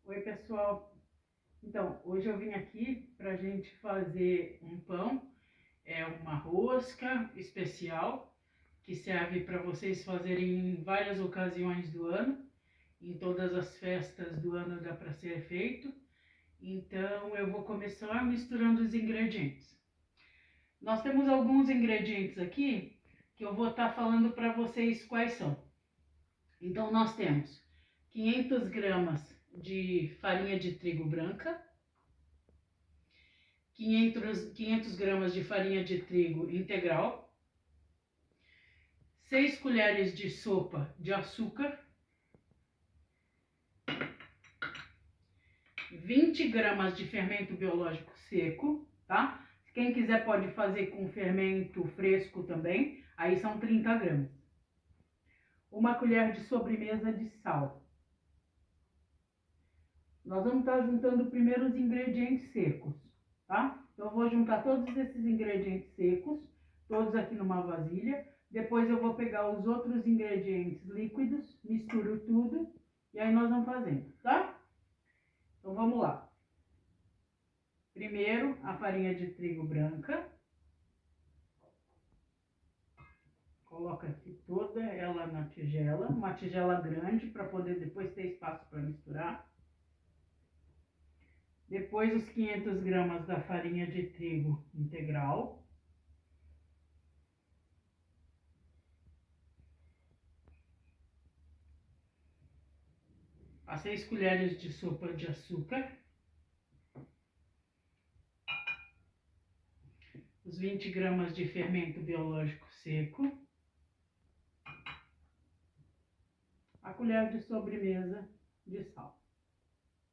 Oi, pessoal. Então, hoje eu vim aqui para a gente fazer um pão, uma rosca especial que serve para vocês fazerem em várias ocasiões do ano. Em todas as festas do ano dá para ser feito. Então, eu vou começar misturando os ingredientes. Nós temos alguns ingredientes aqui que eu vou estar falando para vocês quais são. Então, nós temos 500 gramas de farinha de trigo branca, 500 gramas de farinha de trigo integral, 6 colheres de sopa de açúcar, 20 gramas de fermento biológico seco, tá? Quem quiser pode fazer com fermento fresco também, aí são 30 gramas. Uma colher de sobremesa de sal. Nós vamos estar juntando primeiro os ingredientes secos, tá? Então eu vou juntar todos esses ingredientes secos, todos aqui numa vasilha. Depois eu vou pegar os outros ingredientes líquidos, misturo tudo e aí nós vamos fazendo, tá? Então vamos lá. Primeiro a farinha de trigo branca. Coloca aqui toda ela na tigela, uma tigela grande para poder depois ter espaço para misturar. Depois os 500 gramas da farinha de trigo integral. As 6 colheres de sopa de açúcar. Os 20 gramas de fermento biológico seco. A colher de sobremesa de sal,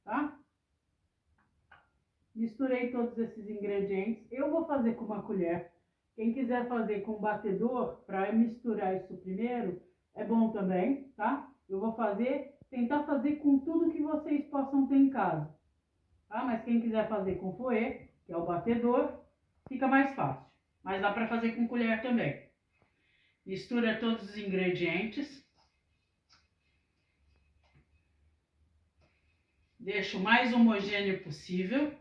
tá? Misturei todos esses ingredientes. Eu vou fazer com uma colher. Quem quiser fazer com batedor, para misturar isso primeiro, é bom também, tá? Eu vou tentar fazer com tudo que vocês possam ter em casa, tá? Mas quem quiser fazer com fouet, que é o batedor, fica mais fácil. Mas dá para fazer com colher também. Mistura todos os ingredientes. Deixa o mais homogêneo possível.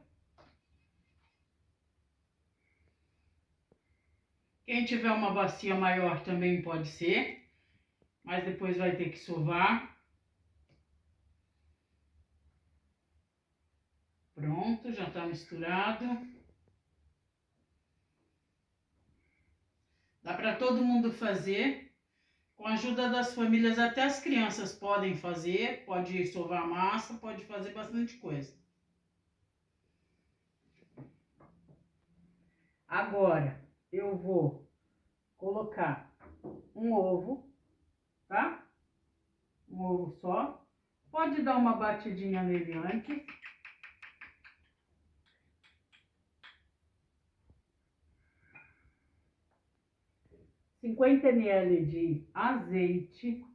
Quem tiver uma bacia maior também pode ser, mas depois vai ter que sovar. Pronto, já está misturado. Dá para todo mundo fazer. Com a ajuda das famílias, até as crianças podem fazer. Pode sovar massa, pode fazer bastante coisa. Agora, eu vou colocar um ovo, tá? Um ovo só. Pode dar uma batidinha nele antes. 50 ml de azeite.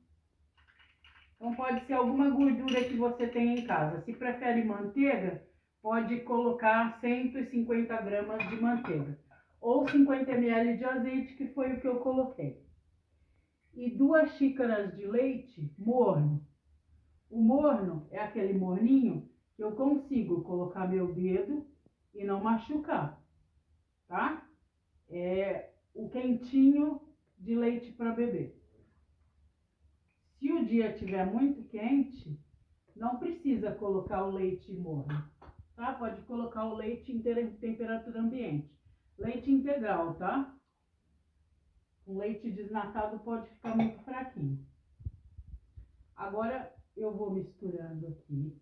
Então pode ser alguma gordura que você tem em casa. Se prefere manteiga, pode colocar 150 gramas de manteiga. Ou 50 ml de azeite, que foi o que eu coloquei. E 2 xícaras de leite morno. O morno é aquele morninho que eu consigo colocar meu dedo e não machucar, tá? É o quentinho de leite para beber. Se o dia estiver muito quente, não precisa colocar o leite morno, tá? Pode colocar o leite em temperatura ambiente. Leite integral, tá? O leite desnatado pode ficar muito fraquinho. Agora eu vou misturando aqui.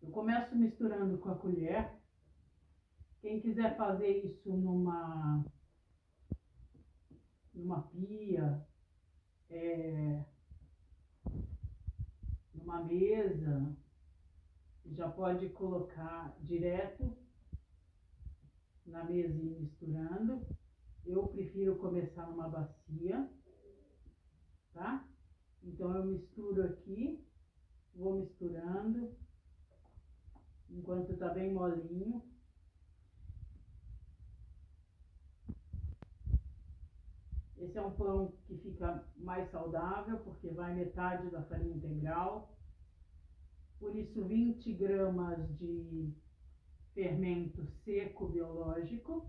Eu começo misturando com a colher. Quem quiser fazer isso numa pia, numa mesa, já pode colocar direto na mesinha misturando. Eu prefiro começar numa bacia, tá? Então eu misturo aqui, vou misturando, enquanto tá bem molinho. Esse é um pão que fica mais saudável, porque vai metade da farinha integral. Por isso, 20 gramas de fermento seco biológico.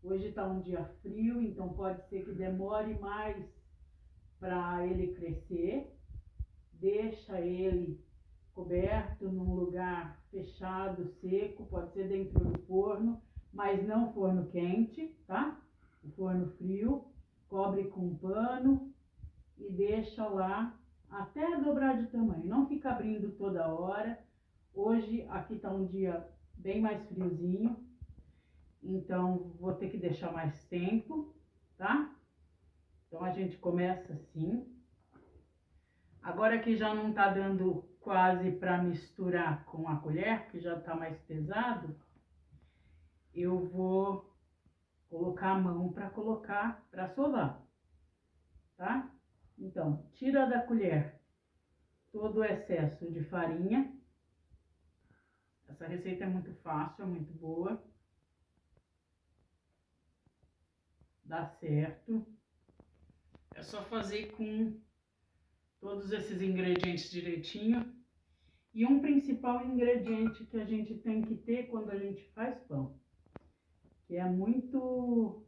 Hoje está um dia frio, então pode ser que demore mais para ele crescer. Deixa ele coberto num lugar fechado, seco, pode ser dentro do forno, mas não forno quente, tá? O forno frio, cobre com um pano e deixa lá até dobrar de tamanho. Não fica abrindo toda hora. Hoje aqui tá um dia bem mais friozinho, então vou ter que deixar mais tempo, tá? Então a gente começa assim. Agora que já não tá dando quase para misturar com a colher, que já tá mais pesado, eu vou colocar a mão para sovar, tá? Então, tira da colher todo o excesso de farinha. Essa receita é muito fácil, é muito boa. Dá certo. É só fazer com todos esses ingredientes direitinho. E um principal ingrediente que a gente tem que ter quando a gente faz pão, que é muito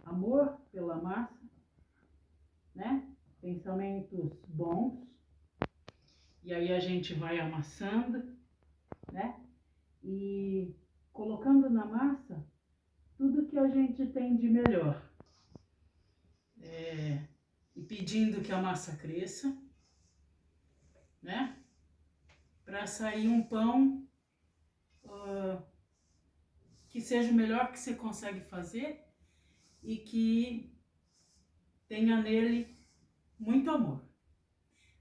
amor pela massa, né? Pensamentos bons. E aí a gente vai amassando, né? E colocando na massa tudo que a gente tem de melhor. E pedindo que a massa cresça, né? Para sair um pão que seja o melhor que você consegue fazer e que tenha nele muito amor.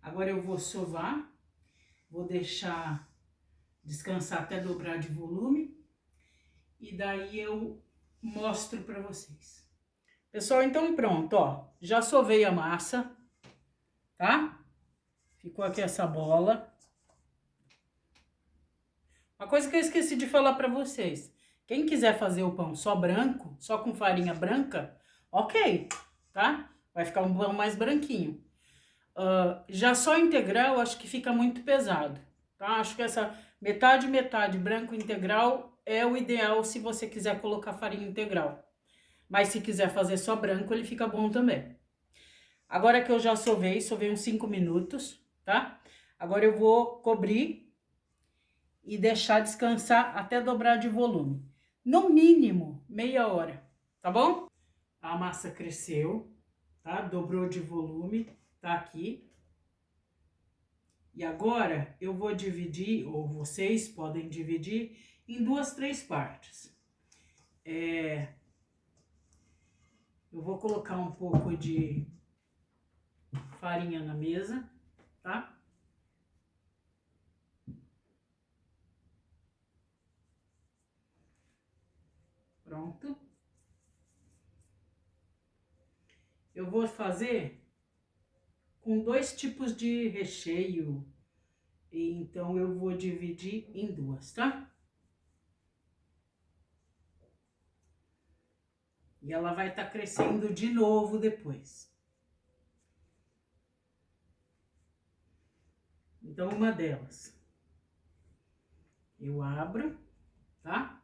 Agora eu vou sovar, vou deixar descansar até dobrar de volume e daí eu mostro para vocês. Pessoal, então pronto, ó, já sovei a massa, tá? Ficou aqui essa bola. Uma coisa que eu esqueci de falar para vocês, quem quiser fazer o pão só branco, só com farinha branca, ok, tá? Vai ficar um pão mais branquinho. Já só integral, acho que fica muito pesado, tá? Acho que essa metade branco integral é o ideal se você quiser colocar farinha integral. Mas se quiser fazer só branco, ele fica bom também. Agora que eu já sovei uns 5 minutos, tá? Agora eu vou cobrir e deixar descansar até dobrar de volume. No mínimo, meia hora, tá bom? A massa cresceu, tá? Dobrou de volume, tá aqui. E agora eu vou dividir, ou vocês podem dividir, em 2, 3 partes. Eu vou colocar um pouco de farinha na mesa, tá? Pronto. Eu vou fazer com 2 tipos de recheio, então eu vou dividir em 2, tá? E ela vai estar crescendo de novo depois. Então, uma delas eu abro, tá?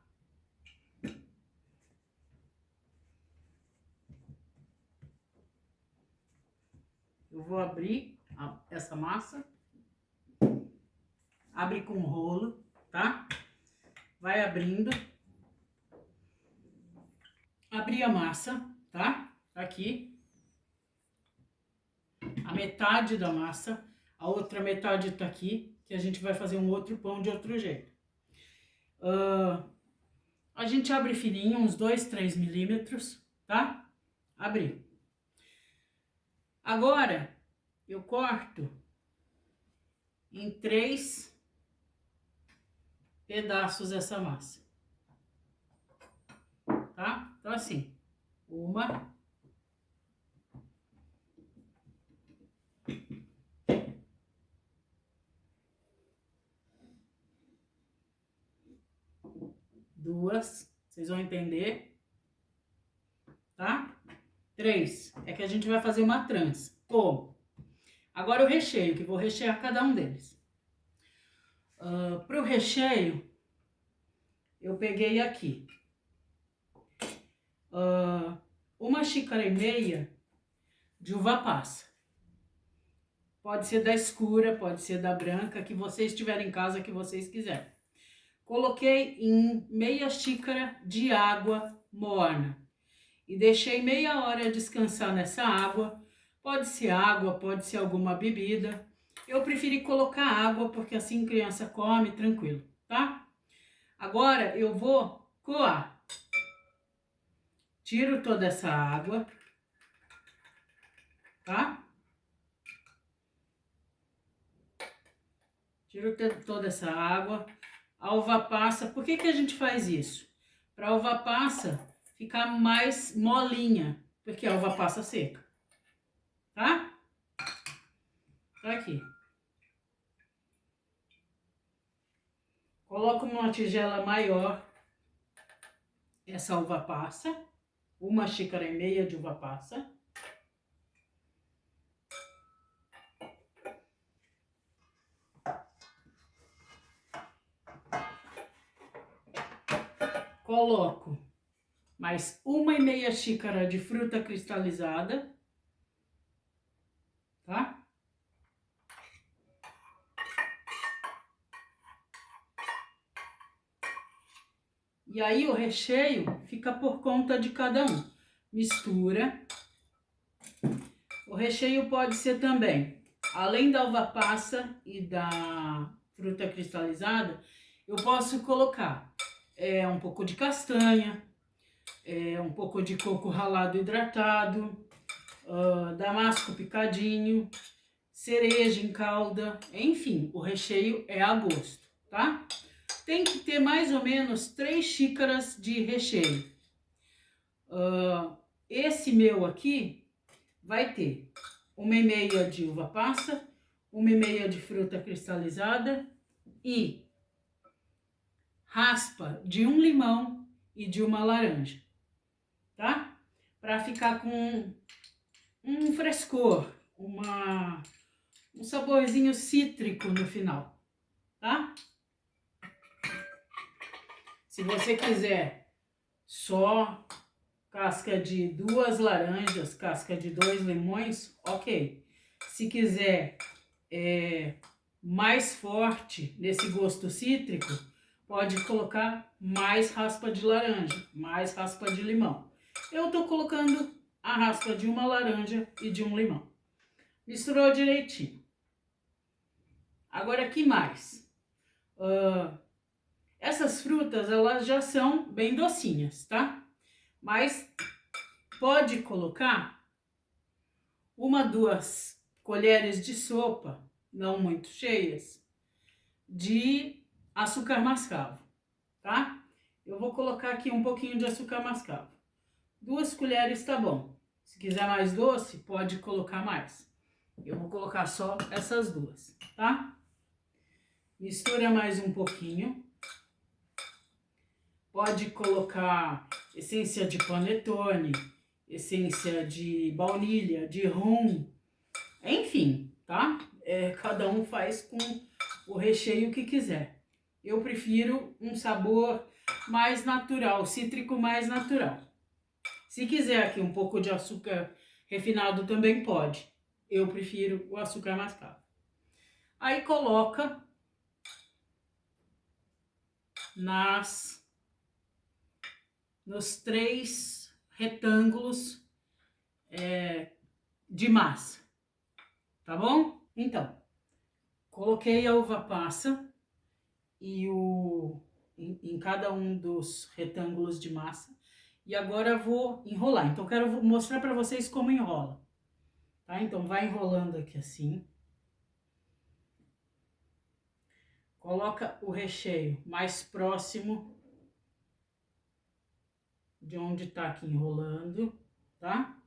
Eu vou abrir essa massa. Abre com rolo, tá? Vai abrindo. Abri a massa, tá? Aqui. A metade da massa. A outra metade tá aqui, que a gente vai fazer um outro pão de outro jeito. A gente abre fininho, uns 2, 3 milímetros, tá? Abri. Agora, eu corto em 3 pedaços essa massa, tá? Então, assim, 1, 2, vocês vão entender. tá? 3 é que a gente vai fazer uma trança. Como? Agora o recheio, que vou rechear cada um deles. Para o recheio, eu peguei aqui 1,5 xícaras de uva passa. Pode ser da escura, pode ser da branca, que vocês tiverem em casa, que vocês quiserem. Coloquei em meia xícara de água morna e deixei meia hora descansar nessa água. Pode ser água, pode ser alguma bebida. Eu preferi colocar água porque assim criança come tranquilo, tá? Agora eu vou coar. Tiro toda essa água, tá? Tiro toda essa água. A uva passa, por que que a gente faz isso? Para a uva passa ficar mais molinha, porque a uva passa seca, tá? Tá aqui. Coloco numa tigela maior essa uva passa, 1,5 xícaras de uva passa. Coloco mais 1,5 xícara de fruta cristalizada, tá? E aí o recheio fica por conta de cada um. Mistura. O recheio pode ser também, além da uva passa e da fruta cristalizada, eu posso colocar um pouco de castanha, um pouco de coco ralado hidratado, damasco picadinho, cereja em calda, enfim, o recheio é a gosto, tá? Tem que ter mais ou menos 3 xícaras de recheio. Esse meu aqui vai ter 1,5 de uva passa, 1,5 de fruta cristalizada e raspa de um limão e de uma laranja, tá? Para ficar com um frescor, um saborzinho cítrico no final, tá? Se você quiser só casca de 2 laranjas, casca de 2 limões, ok. Se quiser mais forte nesse gosto cítrico, pode colocar mais raspa de laranja, mais raspa de limão. Eu tô colocando a raspa de uma laranja e de um limão. Misturou direitinho. Agora, que mais? Essas frutas, elas já são bem docinhas, tá? Mas pode colocar 2 colheres de sopa, não muito cheias, de açúcar mascavo, tá? Eu vou colocar aqui um pouquinho de açúcar mascavo. 2 colheres tá bom. Se quiser mais doce, pode colocar mais. Eu vou colocar só essas 2, tá? Mistura mais um pouquinho. Pode colocar essência de panetone, essência de baunilha, de rum, enfim, tá? Cada um faz com o recheio que quiser. Eu prefiro um sabor mais natural, cítrico mais natural. Se quiser aqui um pouco de açúcar refinado também pode. Eu prefiro o açúcar mascavo. Aí coloca nos 3 retângulos de massa, tá bom? Então, coloquei a uva passa e em cada um dos retângulos de massa. E agora vou enrolar. Então, quero mostrar para vocês como enrola. Tá? Então, vai enrolando aqui assim. Coloca o recheio mais próximo de onde tá aqui enrolando, tá?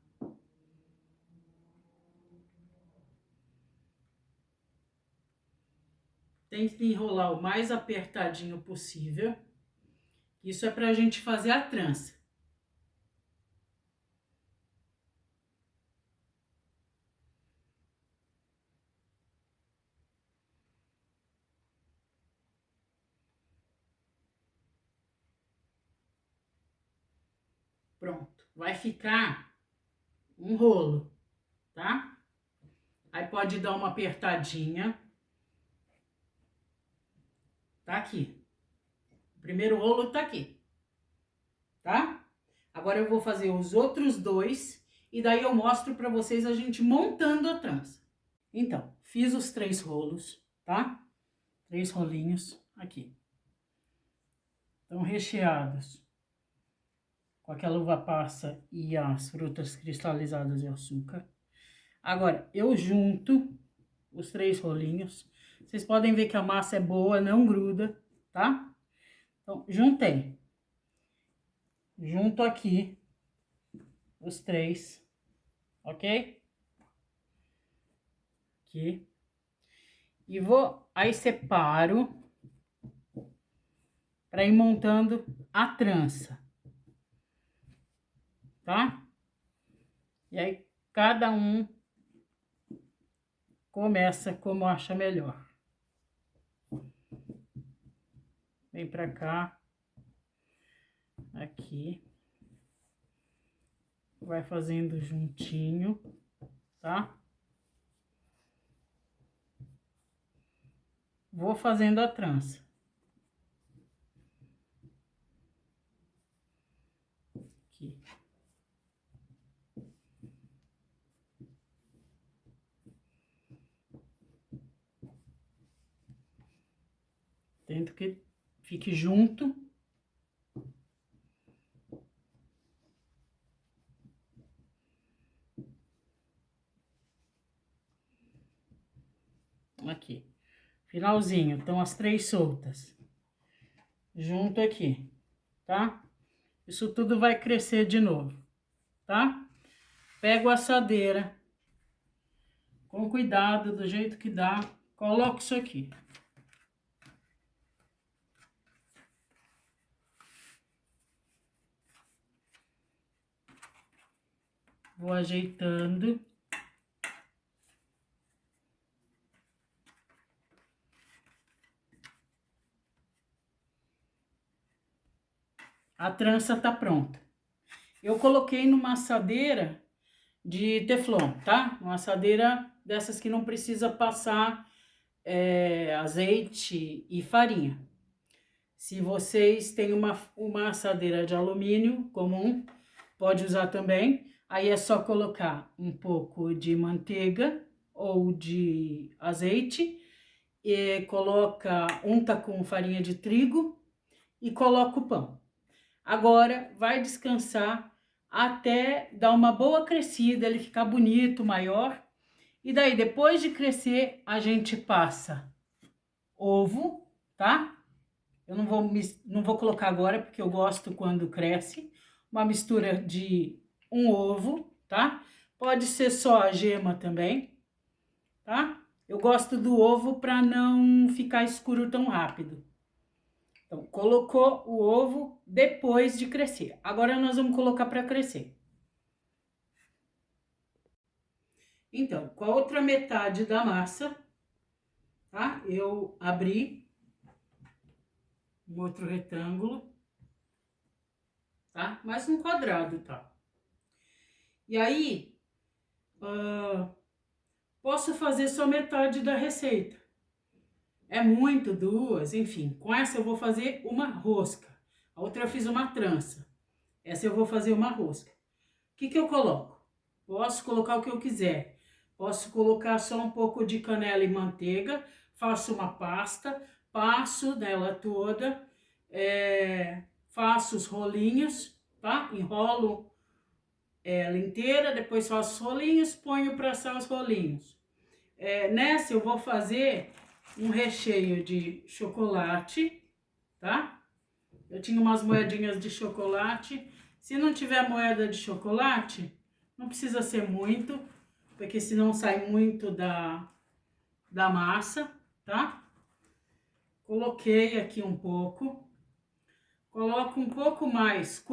Tem que enrolar o mais apertadinho possível. Isso é pra gente fazer a trança. Pronto. Vai ficar um rolo, tá? Aí pode dar uma apertadinha. Tá aqui. O primeiro rolo tá aqui, tá? Agora eu vou fazer os outros dois e daí eu mostro pra vocês a gente montando a trança. Então, fiz os 3 rolos, tá? 3 rolinhos aqui. Estão recheados com aquela uva passa e as frutas cristalizadas de açúcar. Agora, eu junto os 3 rolinhos. Vocês podem ver que a massa é boa, não gruda, tá? Então, juntei. Junto aqui os 3, ok? Aqui. E vou, aí separo para ir montando a trança, tá? E aí, cada um começa como acha melhor. Vem pra cá, aqui. Vai fazendo juntinho, tá? Vou fazendo a trança. Aqui. Tento que fique junto. Aqui. Finalzinho, estão as 3 soltas. Junto aqui, tá? Isso tudo vai crescer de novo, tá? Pego a assadeira, com cuidado, do jeito que dá, coloco isso aqui. Vou ajeitando. A trança tá pronta. Eu coloquei numa assadeira de teflon, tá? Uma assadeira dessas que não precisa passar azeite e farinha. Se vocês têm uma assadeira de alumínio comum, pode usar também. Aí é só colocar um pouco de manteiga ou de azeite e unta com farinha de trigo e coloca o pão. Agora vai descansar até dar uma boa crescida, ele ficar bonito, maior. E daí, depois de crescer, a gente passa ovo, tá? Eu não vou colocar agora, porque eu gosto quando cresce. Uma mistura de um ovo, tá? Pode ser só a gema também, tá? Eu gosto do ovo para não ficar escuro tão rápido. Então, colocou o ovo depois de crescer. Agora nós vamos colocar para crescer. Então, com a outra metade da massa, tá? Eu abri um outro retângulo, tá? Mais um quadrado, tá? E aí, posso fazer só metade da receita. É muito, 2, enfim. Com essa eu vou fazer uma rosca. A outra eu fiz uma trança. Essa eu vou fazer uma rosca. O que eu coloco? Posso colocar o que eu quiser. Posso colocar só um pouco de canela e manteiga. Faço uma pasta, passo nela toda, faço os rolinhos, tá? Enrolo ela inteira, depois faço os rolinhos, ponho para assar os rolinhos. Nessa eu vou fazer um recheio de chocolate, tá? Eu tinha umas moedinhas de chocolate. Se não tiver moeda de chocolate, não precisa ser muito, porque senão sai muito da massa, tá? Coloquei aqui um pouco. Coloco um pouco mais,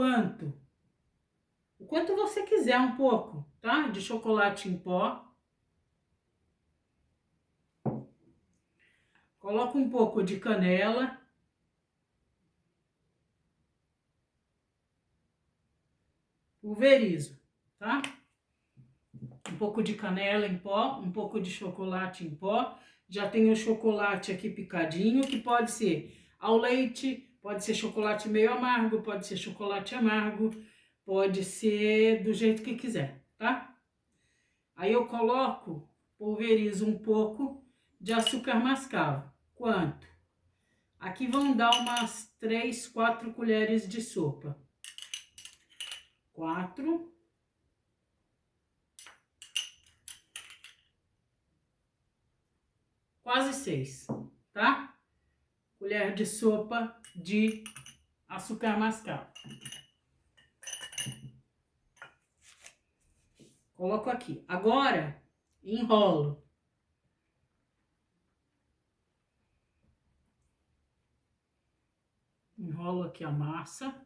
o quanto você quiser, um pouco, tá? De chocolate em pó. Coloco um pouco de canela. pulverizo, tá? Um pouco de canela em pó, um pouco de chocolate em pó. Já tem o chocolate aqui picadinho, que pode ser ao leite, pode ser chocolate meio amargo, pode ser chocolate amargo, pode ser do jeito que quiser, tá? Aí eu coloco, pulverizo um pouco de açúcar mascavo. Quanto? Aqui vão dar umas 3, 4 colheres de sopa. 4. Quase 6, tá? Colher de sopa de açúcar mascavo. Coloco aqui. Agora, enrolo. Enrolo aqui a massa.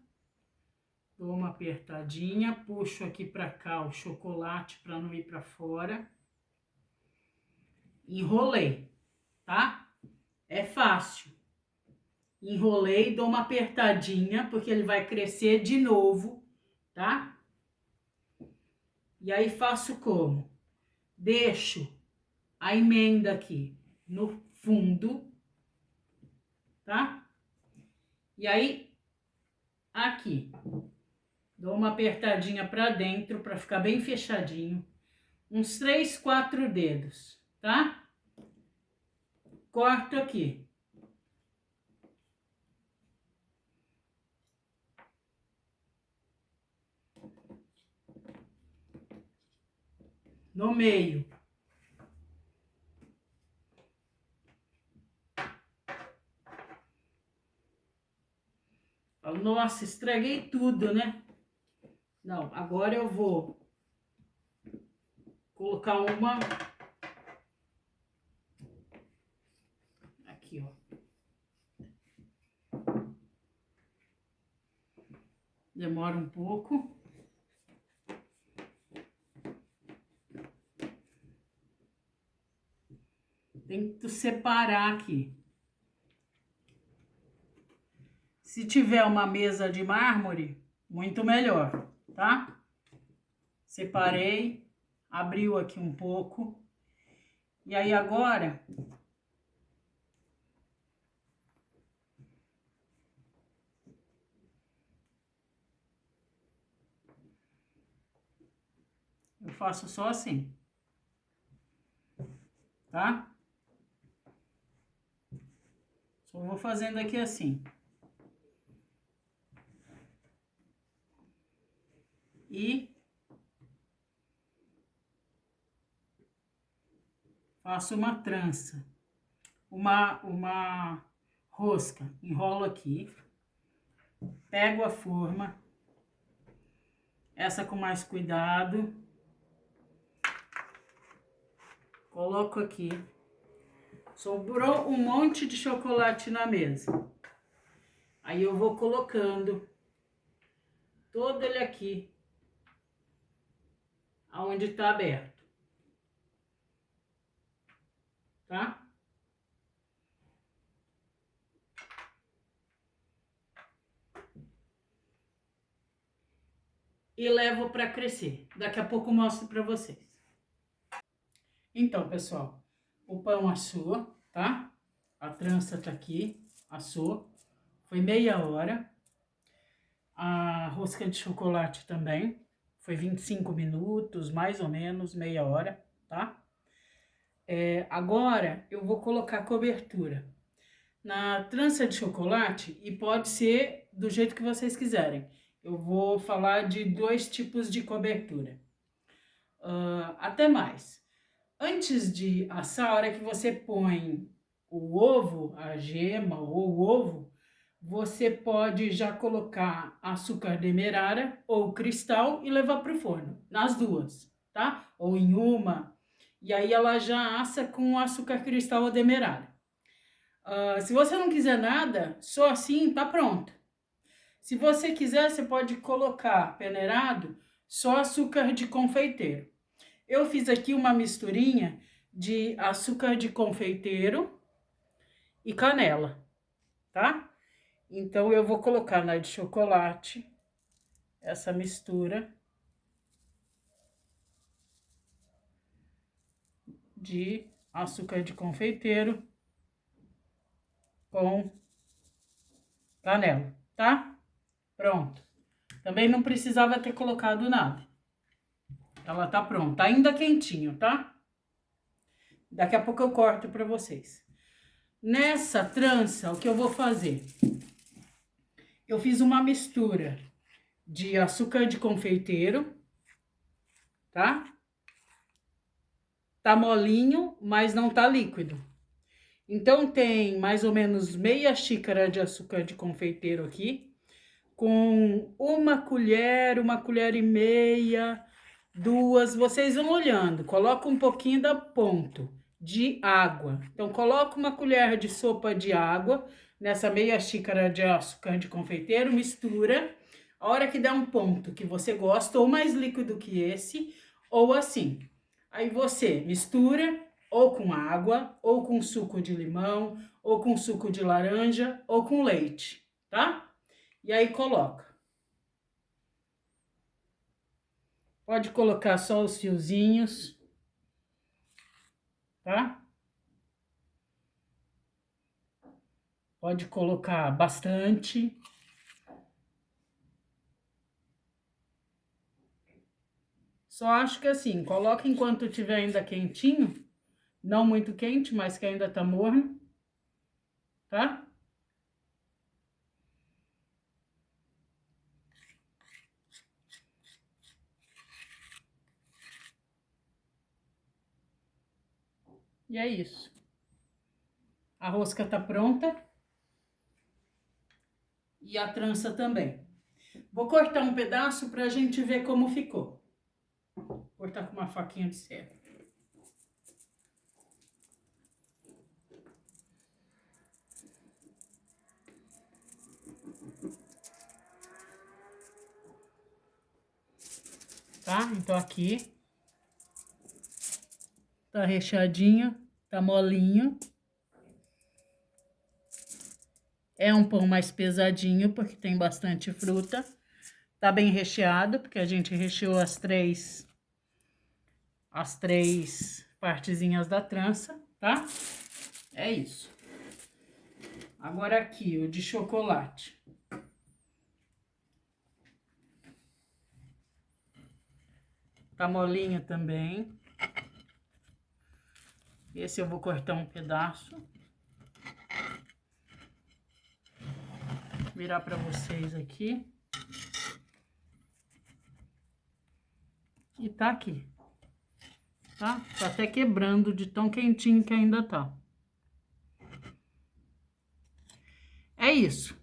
Dou uma apertadinha, puxo aqui pra cá o chocolate para não ir para fora. Enrolei, tá? É fácil. Enrolei, dou uma apertadinha, porque ele vai crescer de novo, tá? E aí faço como? Deixo a emenda aqui no fundo, tá? E aí, aqui, dou uma apertadinha pra dentro, pra ficar bem fechadinho. Uns 3, 4 dedos, tá? Corto aqui. No meio. Nossa, estraguei tudo, né? Não, agora eu vou colocar uma aqui, ó. Demora um pouco. Tem que separar aqui. Se tiver uma mesa de mármore, muito melhor, tá? Separei, abriu aqui um pouco. E aí agora eu faço só assim, tá? Só vou fazendo aqui assim. E faço uma trança, uma rosca. Enrolo aqui, pego a forma, essa com mais cuidado, coloco aqui. Sobrou um monte de chocolate na mesa. Aí eu vou colocando todo ele aqui, aonde tá aberto, tá? E levo para crescer. Daqui a pouco eu mostro para vocês. Então, pessoal, o pão assou, tá? A trança tá aqui, assou. Foi meia hora. A rosca de chocolate também. Foi 25 minutos, mais ou menos, meia hora, tá? Agora eu vou colocar cobertura na trança de chocolate e pode ser do jeito que vocês quiserem. Eu vou falar de 2 tipos de cobertura. Até mais. Antes de assar, a hora que você põe o ovo, a gema ou o ovo, você pode já colocar açúcar demerara ou cristal e levar para o forno, nas duas, tá? Ou em uma, e aí ela já assa com açúcar cristal ou demerara. Se você não quiser nada, só assim tá pronto. Se você quiser, você pode colocar peneirado só açúcar de confeiteiro. Eu fiz aqui uma misturinha de açúcar de confeiteiro e canela, tá? Então eu vou colocar na de chocolate essa mistura de açúcar de confeiteiro com canela, tá? Pronto. Também não precisava ter colocado nada. Ela tá pronta, ainda quentinho, tá? Daqui a pouco eu corto pra vocês. Nessa trança, o que eu vou fazer? Eu fiz uma mistura de açúcar de confeiteiro, tá? Tá molinho, mas não tá líquido. Então, tem mais ou menos meia xícara de açúcar de confeiteiro aqui, com uma colher e meia, duas, vocês vão olhando. Coloca um pouquinho da ponto de água. Então, coloca uma colher de sopa de água nessa meia xícara de açúcar de confeiteiro, mistura. A hora que der um ponto que você gosta, ou mais líquido que esse, ou assim. Aí você mistura ou com água, ou com suco de limão, ou com suco de laranja, ou com leite, tá? E aí coloca. Pode colocar só os fiozinhos, tá? Pode colocar bastante. Só acho que assim, coloca enquanto estiver ainda quentinho, não muito quente, mas que ainda tá morno, tá? E é isso. A rosca tá pronta. E a trança também. Vou cortar um pedaço pra gente ver como ficou. Vou cortar com uma faquinha de serra. Tá? Então aqui. Tá recheadinho, tá molinho. É um pão mais pesadinho, porque tem bastante fruta. Tá bem recheado, porque a gente recheou as três partezinhas da trança, tá? É isso. Agora aqui, o de chocolate. Tá molinho também. Esse eu vou cortar um pedaço. Virar para vocês aqui. E tá aqui. Tá? Tá até quebrando de tão quentinho que ainda tá. É isso.